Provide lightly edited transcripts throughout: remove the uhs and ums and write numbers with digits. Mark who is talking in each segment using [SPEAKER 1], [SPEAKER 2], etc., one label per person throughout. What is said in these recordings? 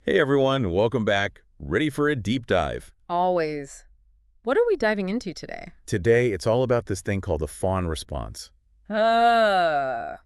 [SPEAKER 1] Hey everyone, welcome back. Ready for a deep dive.
[SPEAKER 2] Always. What are we diving into today?
[SPEAKER 1] Today, it's all about this thing called the Fawn response. It's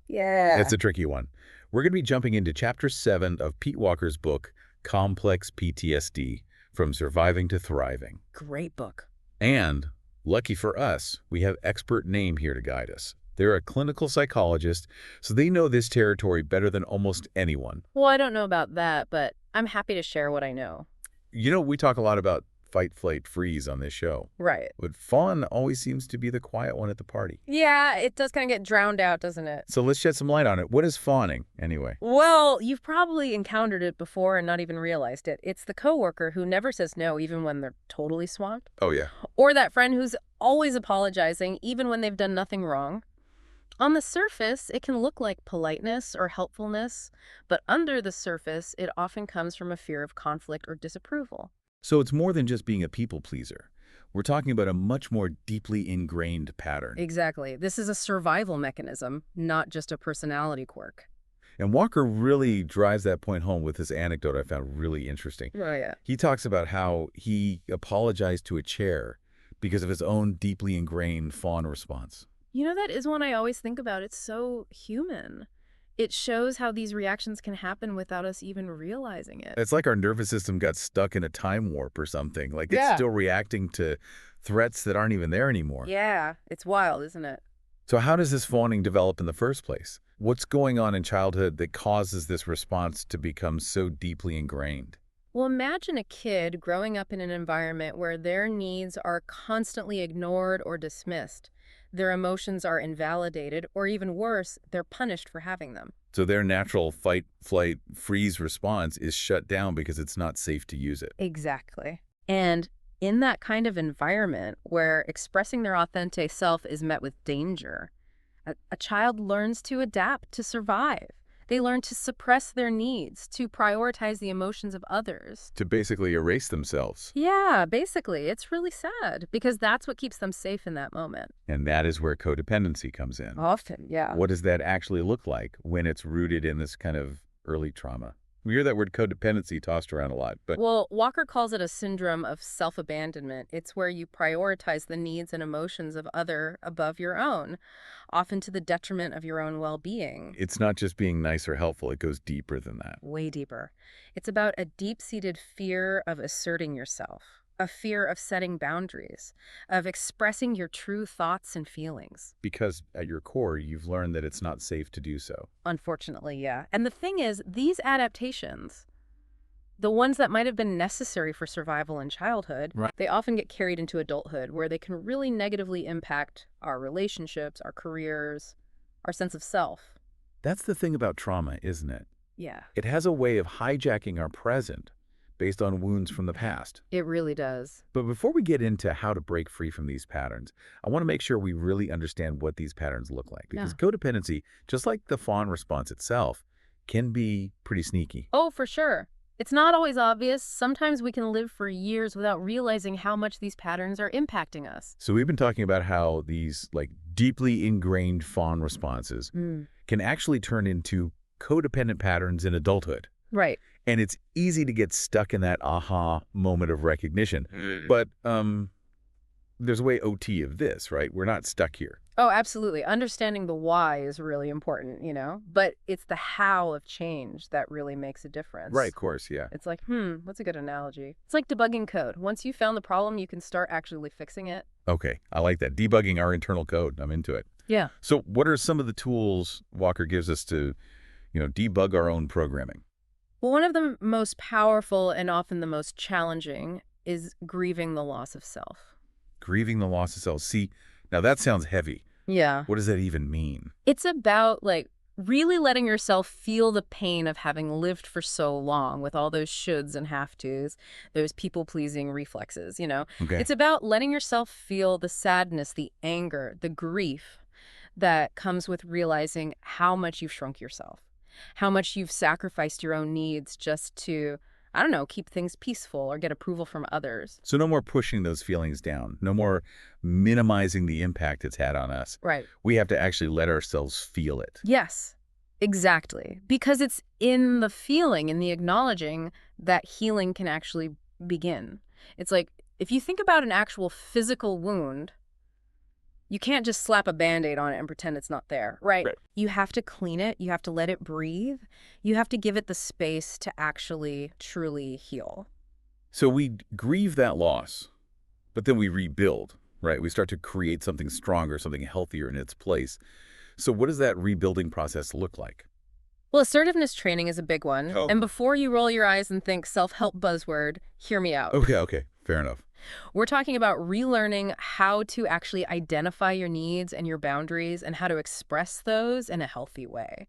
[SPEAKER 2] Yeah.
[SPEAKER 1] a tricky one. We're going to be jumping into Chapter 7 of Pete Walker's book, Complex PTSD, From Surviving to Thriving.
[SPEAKER 2] Great book.
[SPEAKER 1] And, lucky for us, we have expert name here to guide us. They're a clinical psychologist, so they know this territory better than almost anyone.
[SPEAKER 2] Well, I don't know about that, but I'm happy to share what I know.
[SPEAKER 1] We talk a lot about fight, flight, freeze on this show.
[SPEAKER 2] Right.
[SPEAKER 1] But Fawn always seems to be the quiet one at the party.
[SPEAKER 2] Yeah, it does kind of get drowned out, doesn't it?
[SPEAKER 1] So let's shed some light on it. What is fawning, anyway?
[SPEAKER 2] Well, you've probably encountered it before and not even realized it. It's the coworker who never says no even when they're totally swamped.
[SPEAKER 1] Oh, yeah.
[SPEAKER 2] Or that friend who's always apologizing even when they've done nothing wrong. On the surface, it can look like politeness or helpfulness, but under the surface, it often comes from a fear of conflict or disapproval.
[SPEAKER 1] So it's more than just being a people pleaser. We're talking about a much more deeply ingrained pattern.
[SPEAKER 2] Exactly. This is a survival mechanism, not just a personality quirk.
[SPEAKER 1] And Walker really drives that point home with this anecdote I found really interesting.
[SPEAKER 2] Oh, yeah.
[SPEAKER 1] He talks about how he apologized to a chair because of his own deeply ingrained fawn response.
[SPEAKER 2] You know, that is one I always think about. It's so human. It shows how these reactions can happen without us even realizing it.
[SPEAKER 1] It's like our nervous system got stuck in a time warp or something. Like it's
[SPEAKER 2] Yeah.
[SPEAKER 1] still reacting to threats that aren't even there anymore.
[SPEAKER 2] Yeah, it's wild, isn't it?
[SPEAKER 1] So how does this fawning develop in the first place? What's going on in childhood that causes this response to become so deeply ingrained?
[SPEAKER 2] Well, imagine a kid growing up in an environment where their needs are constantly ignored or dismissed. Their emotions are invalidated, or even worse, they're punished for having them.
[SPEAKER 1] So their natural fight, flight, freeze response is shut down because it's not safe to use it.
[SPEAKER 2] Exactly. And in that kind of environment where expressing their authentic self is met with danger, a child learns to adapt to survive. They learn to suppress their needs, to prioritize the emotions of others.
[SPEAKER 1] To basically erase themselves.
[SPEAKER 2] Yeah, basically, it's really sad because that's what keeps them safe in that moment.
[SPEAKER 1] And that is where codependency comes in.
[SPEAKER 2] Often, yeah.
[SPEAKER 1] What does that actually look like when it's rooted in this kind of early trauma? We hear that word codependency tossed around a lot, but
[SPEAKER 2] Well, Walker calls it a syndrome of self-abandonment. It's where you prioritize the needs and emotions of other above your own, often to the detriment of your own well-being.
[SPEAKER 1] it's not just being nice or helpful. It goes deeper than that.
[SPEAKER 2] Way deeper. It's about a deep-seated fear of asserting yourself, a fear of setting boundaries, of expressing your true thoughts and feelings.
[SPEAKER 1] Because at your core, you've learned that it's not safe to do so.
[SPEAKER 2] Unfortunately, yeah. And the thing is, these adaptations, the ones that might have been necessary for survival in childhood,
[SPEAKER 1] Right.
[SPEAKER 2] they often get carried into adulthood where they can really negatively impact our relationships, our careers, our sense of self.
[SPEAKER 1] That's the thing about trauma, isn't it?
[SPEAKER 2] Yeah,
[SPEAKER 1] It has a way of hijacking our present based on wounds from the past.
[SPEAKER 2] it really does.
[SPEAKER 1] But before we get into how to break free from these patterns, I want to make sure we really understand what these patterns look like. Because codependency, just like the fawn response itself, can be pretty sneaky.
[SPEAKER 2] Oh, for sure. It's not always obvious. Sometimes we can live for years without realizing how much these patterns are impacting us.
[SPEAKER 1] So we've been talking about how these deeply ingrained fawn responses can actually turn into codependent patterns in adulthood.
[SPEAKER 2] Right.
[SPEAKER 1] And it's easy to get stuck in that aha moment of recognition. But there's a way OT of this, right? We're not stuck here.
[SPEAKER 2] Oh, absolutely. Understanding the why is really important, you know? But it's the how of change that really makes a difference.
[SPEAKER 1] Right, of course, yeah.
[SPEAKER 2] It's like, what's a good analogy? It's like debugging code. Once you found the problem, you can start actually fixing it.
[SPEAKER 1] Okay, I like that. Debugging our internal code. I'm into it.
[SPEAKER 2] Yeah.
[SPEAKER 1] So what are some of the tools Walker gives us to, debug our own programming?
[SPEAKER 2] Well, one of the most powerful and often the most challenging is grieving the loss of self.
[SPEAKER 1] Grieving the loss of self. See, now that sounds heavy.
[SPEAKER 2] Yeah.
[SPEAKER 1] What does that even mean?
[SPEAKER 2] It's about, really letting yourself feel the pain of having lived for so long with all those shoulds and have-tos, those people-pleasing reflexes, you know?
[SPEAKER 1] Okay.
[SPEAKER 2] It's about letting yourself feel the sadness, the anger, the grief that comes with realizing how much you've shrunk yourself, how much you've sacrificed your own needs just to, I don't know, keep things peaceful or get approval from others.
[SPEAKER 1] So no more pushing those feelings down. No more minimizing the impact it's had on us.
[SPEAKER 2] Right.
[SPEAKER 1] We have to actually let ourselves feel it.
[SPEAKER 2] Yes. Exactly. Because it's in the feeling, in the acknowledging that healing can actually begin. It's like, if you think about an actual physical wound, you can't just slap a Band-Aid on it and pretend it's not there, right?
[SPEAKER 1] Right.
[SPEAKER 2] You have to clean it. You have to let it breathe. You have to give it the space to actually, truly heal.
[SPEAKER 1] So we grieve that loss, but then we rebuild, right? We start to create something stronger, something healthier in its place. So what does that rebuilding process look like?
[SPEAKER 2] Well, assertiveness training is a big one.
[SPEAKER 1] Oh.
[SPEAKER 2] And before you roll your eyes and think self-help buzzword, hear me out.
[SPEAKER 1] Okay, fair enough.
[SPEAKER 2] We're talking about relearning how to actually identify your needs and your boundaries and how to express those in a healthy way.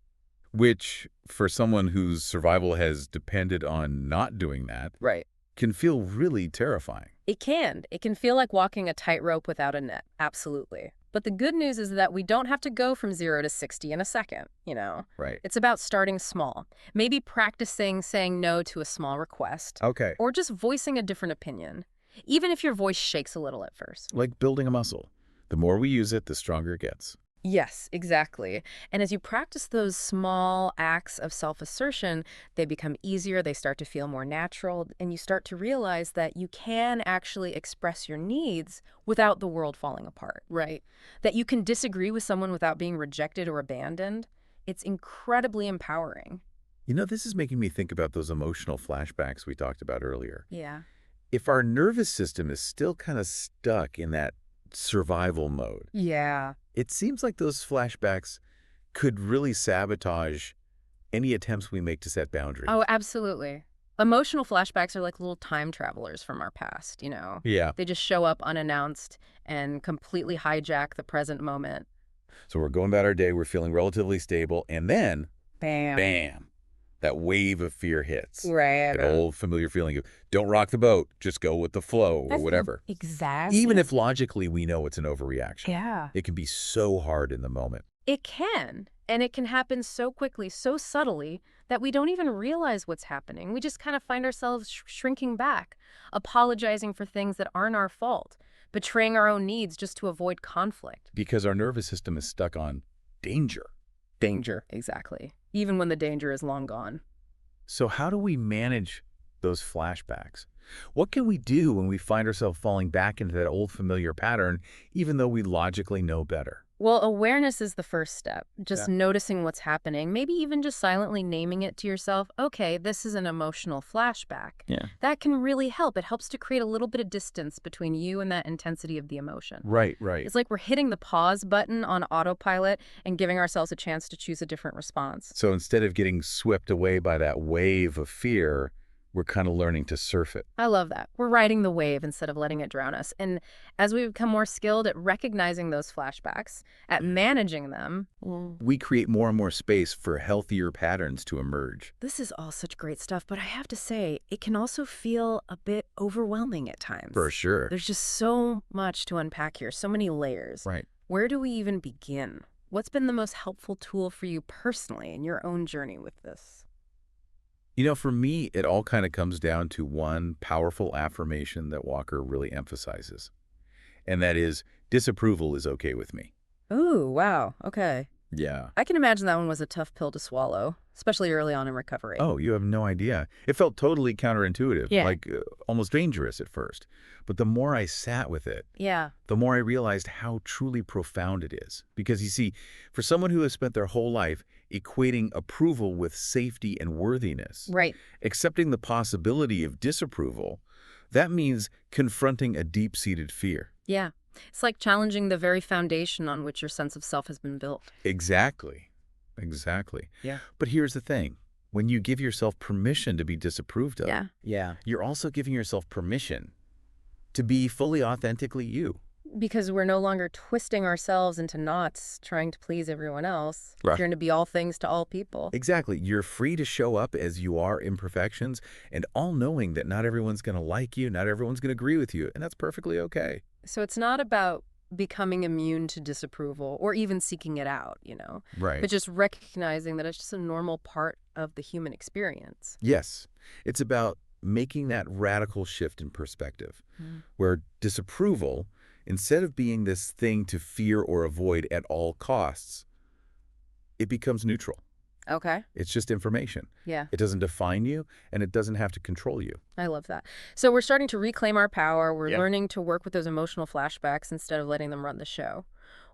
[SPEAKER 1] Which, for someone whose survival has depended on not doing that,
[SPEAKER 2] Right.
[SPEAKER 1] can feel really terrifying.
[SPEAKER 2] It can. It can feel like walking a tightrope without a net. Absolutely. But the good news is that we don't have to go from 0 to 60 in a second, you know?
[SPEAKER 1] Right.
[SPEAKER 2] It's about starting small. Maybe practicing saying no to a small request.
[SPEAKER 1] Okay.
[SPEAKER 2] Or just voicing a different opinion, even if your voice shakes a little at first.
[SPEAKER 1] Like building a muscle. The more we use it, the stronger it gets.
[SPEAKER 2] Yes, exactly. And as you practice those small acts of self-assertion, they become easier, they start to feel more natural, and you start to realize that you can actually express your needs without the world falling apart, right? That you can disagree with someone without being rejected or abandoned. It's incredibly empowering.
[SPEAKER 1] You know, this is making me think about those emotional flashbacks we talked about earlier.
[SPEAKER 2] Yeah.
[SPEAKER 1] If our nervous system is still kind of stuck in that survival mode,
[SPEAKER 2] Yeah.
[SPEAKER 1] it seems like those flashbacks could really sabotage any attempts we make to set boundaries.
[SPEAKER 2] Oh, absolutely. Emotional flashbacks are like little time travelers from our past, you know?
[SPEAKER 1] Yeah.
[SPEAKER 2] They just show up unannounced and completely hijack the present moment.
[SPEAKER 1] So we're going about our day, we're feeling relatively stable, and then,
[SPEAKER 2] Bam.
[SPEAKER 1] bam, that wave of fear hits.
[SPEAKER 2] Right.
[SPEAKER 1] That old familiar feeling of, don't rock the boat, just go with the flow or whatever.
[SPEAKER 2] Exactly.
[SPEAKER 1] Even if logically we know it's an overreaction.
[SPEAKER 2] Yeah.
[SPEAKER 1] It can be so hard in the moment.
[SPEAKER 2] It can. And it can happen so quickly, so subtly, that we don't even realize what's happening. We just kind of find ourselves shrinking back, apologizing for things that aren't our fault, betraying our own needs just to avoid conflict.
[SPEAKER 1] Because our nervous system is stuck on danger.
[SPEAKER 2] Danger. Exactly. Even when the danger is long gone.
[SPEAKER 1] So how do we manage those flashbacks? What can we do when we find ourselves falling back into that old familiar pattern, even though we logically know better?
[SPEAKER 2] Well, awareness is the first step. Just
[SPEAKER 1] Yeah.
[SPEAKER 2] noticing what's happening, maybe even just silently naming it to yourself. Okay, this is an emotional flashback.
[SPEAKER 1] Yeah.
[SPEAKER 2] That can really help. It helps to create a little bit of distance between you and that intensity of the emotion.
[SPEAKER 1] Right.
[SPEAKER 2] It's like we're hitting the pause button on autopilot and giving ourselves a chance to choose a different response.
[SPEAKER 1] So instead of getting swept away by that wave of fear, we're kind of learning to surf it.
[SPEAKER 2] I love that. We're riding the wave instead of letting it drown us. And as we become more skilled at recognizing those flashbacks, at managing them,
[SPEAKER 1] We create more and more space for healthier patterns to emerge.
[SPEAKER 2] this is all such great stuff, but I have to say, it can also feel a bit overwhelming at times.
[SPEAKER 1] For sure.
[SPEAKER 2] There's just so much to unpack here, so many layers.
[SPEAKER 1] Right.
[SPEAKER 2] Where do we even begin? What's been the most helpful tool for you personally in your own journey with this?
[SPEAKER 1] You know, for me, it all kind of comes down to one powerful affirmation that Walker really emphasizes, and that is disapproval is okay with me.
[SPEAKER 2] Ooh, wow. Okay.
[SPEAKER 1] Yeah.
[SPEAKER 2] I can imagine that one was a tough pill to swallow, especially early on in recovery.
[SPEAKER 1] Oh, you have no idea. It felt totally counterintuitive,
[SPEAKER 2] Yeah.
[SPEAKER 1] like almost dangerous at first. But the more I sat with it,
[SPEAKER 2] Yeah.
[SPEAKER 1] the more I realized how truly profound it is. Because you see, for someone who has spent their whole life equating approval with safety and worthiness,
[SPEAKER 2] Right.
[SPEAKER 1] accepting the possibility of disapproval, that means confronting a deep-seated fear.
[SPEAKER 2] Yeah. It's like challenging the very foundation on which your sense of self has been built.
[SPEAKER 1] Exactly.
[SPEAKER 2] Yeah.
[SPEAKER 1] But here's the thing. When you give yourself permission to be disapproved of,
[SPEAKER 2] Yeah.
[SPEAKER 1] you're also giving yourself permission to be fully authentically you.
[SPEAKER 2] Because we're no longer twisting ourselves into knots trying to please everyone else.
[SPEAKER 1] Right.
[SPEAKER 2] Trying to be all things to all people.
[SPEAKER 1] Exactly. You're free to show up as you are, imperfections, and all knowing that not everyone's going to like you, not everyone's going to agree with you, and that's perfectly okay.
[SPEAKER 2] So it's not about becoming immune to disapproval or even seeking it out, you know,
[SPEAKER 1] Right.
[SPEAKER 2] but just recognizing that it's just a normal part of the human experience.
[SPEAKER 1] Yes. It's about making that radical shift in perspective, where disapproval, instead of being this thing to fear or avoid at all costs, it becomes neutral.
[SPEAKER 2] Okay.
[SPEAKER 1] It's just information.
[SPEAKER 2] Yeah.
[SPEAKER 1] It doesn't define you, and it doesn't have to control you.
[SPEAKER 2] I love that. So we're starting to reclaim our power. We're
[SPEAKER 1] Yeah.
[SPEAKER 2] learning to work with those emotional flashbacks instead of letting them run the show.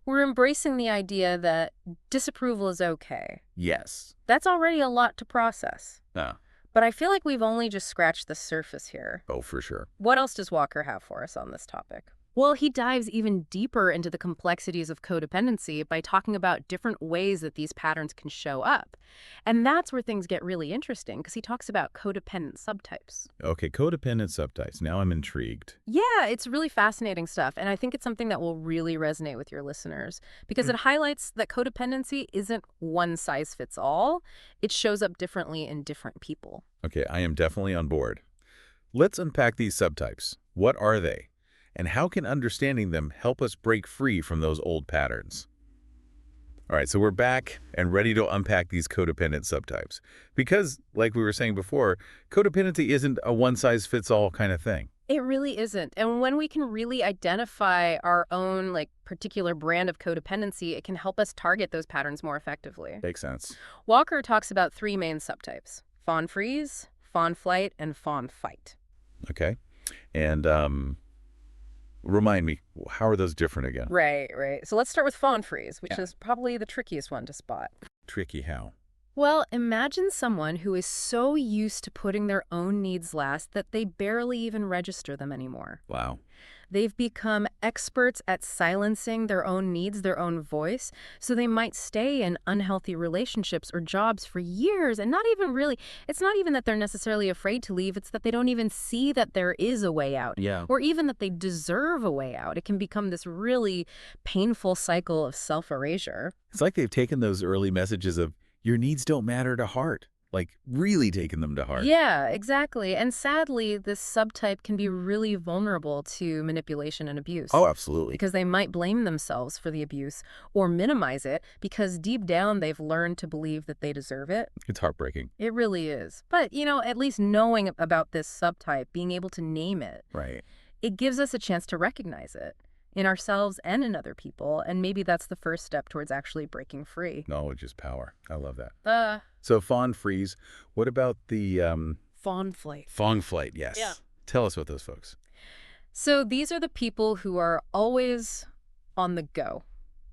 [SPEAKER 2] We're embracing the idea that disapproval is okay.
[SPEAKER 1] Yes.
[SPEAKER 2] That's already a lot to process.
[SPEAKER 1] Ah.
[SPEAKER 2] But I feel like we've only just scratched the surface here.
[SPEAKER 1] Oh, for sure.
[SPEAKER 2] What else does Walker have for us on this topic? Well, he dives even deeper into the complexities of codependency by talking about different ways that these patterns can show up. And that's where things get really interesting, because he talks about codependent subtypes.
[SPEAKER 1] Okay, codependent subtypes. Now I'm intrigued.
[SPEAKER 2] Yeah, it's really fascinating stuff, and I think it's something that will really resonate with your listeners, because it highlights that codependency isn't one size fits all. It shows up differently in different people.
[SPEAKER 1] Okay, I am definitely on board. Let's unpack these subtypes. What are they? And how can understanding them help us break free from those old patterns? All right, so we're back and ready to unpack these codependent subtypes. Because, like we were saying before, codependency isn't a one-size-fits-all kind of thing.
[SPEAKER 2] It really isn't. And when we can really identify our own, particular brand of codependency, it can help us target those patterns more effectively.
[SPEAKER 1] Makes sense.
[SPEAKER 2] Walker talks about 3 main subtypes: fawn freeze, fawn flight, and fawn fight.
[SPEAKER 1] Okay. And remind me, how are those different again?
[SPEAKER 2] Right. So let's start with fawn freeze, which is probably the trickiest one to spot.
[SPEAKER 1] Tricky how?
[SPEAKER 2] Well, imagine someone who is so used to putting their own needs last that they barely even register them anymore.
[SPEAKER 1] Wow.
[SPEAKER 2] They've become experts at silencing their own needs, their own voice, so they might stay in unhealthy relationships or jobs for years and it's not even that they're necessarily afraid to leave, it's that they don't even see that there is a way out.
[SPEAKER 1] Yeah.
[SPEAKER 2] Or even that they deserve a way out. It can become this really painful cycle of self-erasure.
[SPEAKER 1] It's like they've taken those early messages of, your needs don't matter to heart. Really taken them to heart.
[SPEAKER 2] Yeah, exactly. And sadly, this subtype can be really vulnerable to manipulation and abuse.
[SPEAKER 1] Oh, absolutely.
[SPEAKER 2] Because they might blame themselves for the abuse or minimize it because deep down they've learned to believe that they deserve it.
[SPEAKER 1] It's heartbreaking.
[SPEAKER 2] It really is. But, at least knowing about this subtype, being able to name it,
[SPEAKER 1] Right.
[SPEAKER 2] it gives us a chance to recognize it in ourselves and in other people. And maybe that's the first step towards actually breaking free.
[SPEAKER 1] Knowledge is power. I love that. So fawn freeze. What about the
[SPEAKER 2] Fawn flight.
[SPEAKER 1] fawn flight? Yes.
[SPEAKER 2] Yeah.
[SPEAKER 1] Tell us about those folks.
[SPEAKER 2] So these are the people who are always on the go,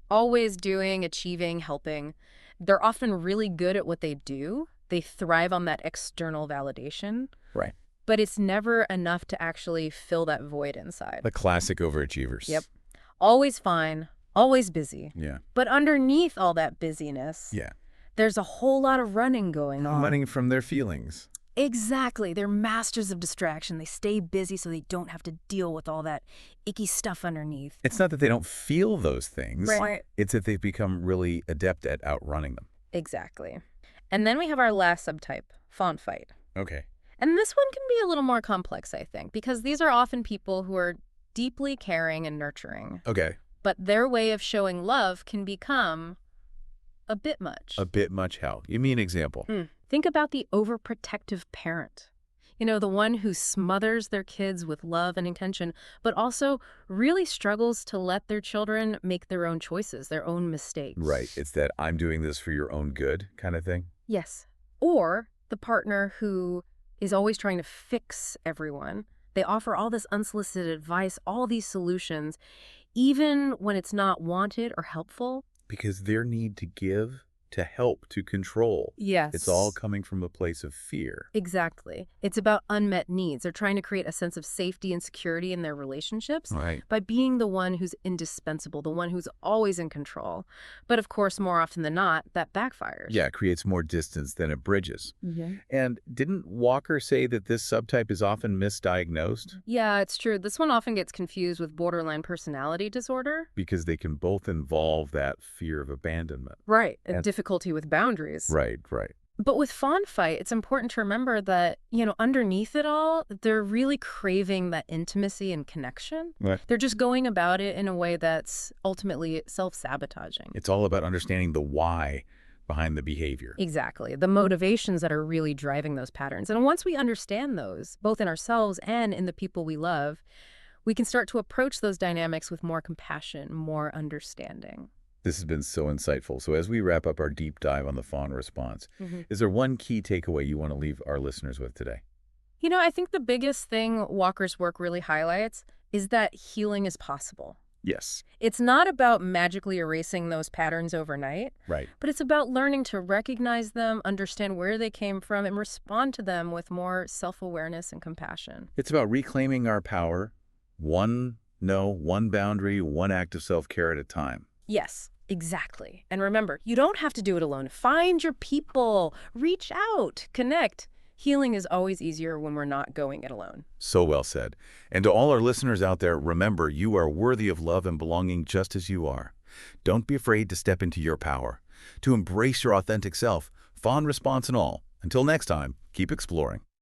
[SPEAKER 2] always doing, achieving, helping. They're often really good at what they do. They thrive on that external validation.
[SPEAKER 1] Right.
[SPEAKER 2] But it's never enough to actually fill that void inside.
[SPEAKER 1] The classic overachievers.
[SPEAKER 2] Yep. Always fine, always busy.
[SPEAKER 1] Yeah.
[SPEAKER 2] But underneath all that busyness,
[SPEAKER 1] Yeah.
[SPEAKER 2] there's a whole lot of running going on.
[SPEAKER 1] Running from their feelings.
[SPEAKER 2] Exactly. They're masters of distraction. They stay busy so they don't have to deal with all that icky stuff underneath.
[SPEAKER 1] It's not that they don't feel those things.
[SPEAKER 2] Right.
[SPEAKER 1] It's that they've become really adept at outrunning them.
[SPEAKER 2] Exactly. And then we have our last subtype, fawn fight.
[SPEAKER 1] Okay.
[SPEAKER 2] And this one can be a little more complex, I think, because these are often people who are deeply caring and nurturing.
[SPEAKER 1] Okay.
[SPEAKER 2] But their way of showing love can become a bit much.
[SPEAKER 1] A bit much how? Give me an example.
[SPEAKER 2] Think about the overprotective parent. The one who smothers their kids with love and intention, but also really struggles to let their children make their own choices, their own mistakes.
[SPEAKER 1] Right. It's that I'm doing this for your own good kind of thing.
[SPEAKER 2] Yes. Or the partner who is always trying to fix everyone. They offer all this unsolicited advice, all these solutions, even when it's not wanted or helpful.
[SPEAKER 1] Because their need to give, to help, to control.
[SPEAKER 2] Yes.
[SPEAKER 1] It's all coming from a place of fear.
[SPEAKER 2] Exactly. It's about unmet needs. They're trying to create a sense of safety and security in their relationships
[SPEAKER 1] Right.
[SPEAKER 2] by being the one who's indispensable, the one who's always in control. But of course, more often than not, that backfires.
[SPEAKER 1] Yeah, it creates more distance than it bridges.
[SPEAKER 2] Mm-hmm.
[SPEAKER 1] And didn't Walker say that this subtype is often misdiagnosed?
[SPEAKER 2] Yeah, it's true. This one often gets confused with borderline personality disorder.
[SPEAKER 1] Because they can both involve that fear of abandonment.
[SPEAKER 2] Right.
[SPEAKER 1] And
[SPEAKER 2] difficulty with boundaries.
[SPEAKER 1] Right.
[SPEAKER 2] But with fawn fight, it's important to remember that, underneath it all, they're really craving that intimacy and connection.
[SPEAKER 1] Right.
[SPEAKER 2] They're just going about it in a way that's ultimately self-sabotaging.
[SPEAKER 1] It's all about understanding the why behind the behavior.
[SPEAKER 2] Exactly. The motivations that are really driving those patterns. And once we understand those, both in ourselves and in the people we love, we can start to approach those dynamics with more compassion, more understanding.
[SPEAKER 1] This has been so insightful. So as we wrap up our deep dive on the fawn response, is there one key takeaway you want to leave our listeners with today?
[SPEAKER 2] I think the biggest thing Walker's work really highlights is that healing is possible.
[SPEAKER 1] Yes.
[SPEAKER 2] It's not about magically erasing those patterns overnight,
[SPEAKER 1] Right.
[SPEAKER 2] but it's about learning to recognize them, understand where they came from, and respond to them with more self-awareness and compassion.
[SPEAKER 1] It's about reclaiming our power, one boundary, one act of self-care at a time.
[SPEAKER 2] Yes, exactly. And remember, you don't have to do it alone. Find your people, reach out, connect. Healing is always easier when we're not going it alone.
[SPEAKER 1] So well said. And to all our listeners out there, remember, you are worthy of love and belonging just as you are. Don't be afraid to step into your power, to embrace your authentic self, fawn response and all. Until next time, keep exploring.